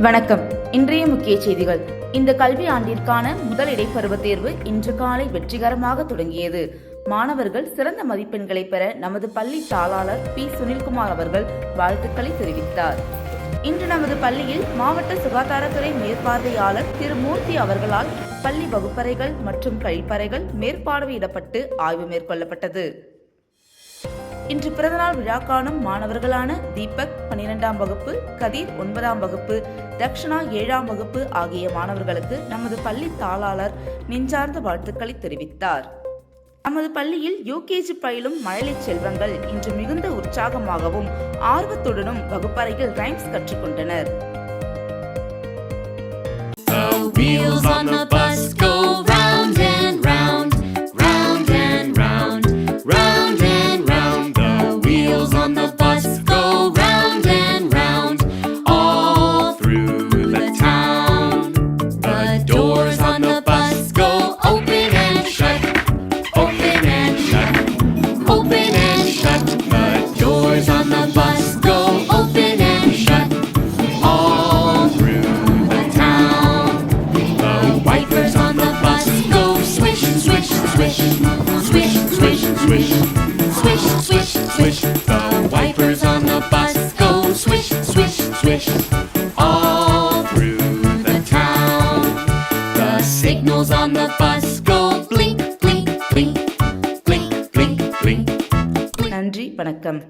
வணக்கம். இன்றைய முக்கிய செய்திகள். இந்த கல்வி ஆண்டிற்கான முதல் இடைப்பருவ தேர்வு இன்று காலை வெற்றிகரமாக தொடங்கியது. மாணவர்கள் சிறந்த மதிப்பெண்களை பெற நமது பள்ளி தாளாளர் பி. சுனில்குமார் அவர்கள் வாழ்த்துக்களை தெரிவித்தார். இன்று நமது பள்ளியில் மாவட்ட சுகாதாரத்துறை மேற்பார்வையாளர் திரு மூர்த்தி அவர்களால் பள்ளி வகுப்பறைகள் மற்றும் கழிப்பறைகள் மேற்பார்வையிடப்பட்டு ஆய்வு மேற்கொள்ளப்பட்டது. இன்று பிறந்தநாள் விழா காணும் மாணவர்களான தீபக் 12ஆம் வகுப்பு, கதீர் 9ஆம் வகுப்பு, தக்ஷனா 7ஆம் வகுப்பு ஆகிய மாணவர்களுக்கு நமது பள்ளி தாளாளர் நெஞ்சார்ந்த வாழ்த்துக்களை தெரிவித்தார். நமது பள்ளியில் யூகேஜி பயிலும் மழலை செல்வங்கள் இன்று மிகுந்த உற்சாகமாகவும் ஆர்வத்துடனும் வகுப்பறையில் rhymes கற்றுக்கொண்டனர். Swish, swish, swish, swish. The wipers on the bus go swish, swish, swish. All through the town. The signals on the bus go blink, blink, blink, blink, blink, blink. நன்றி, வணக்கம்.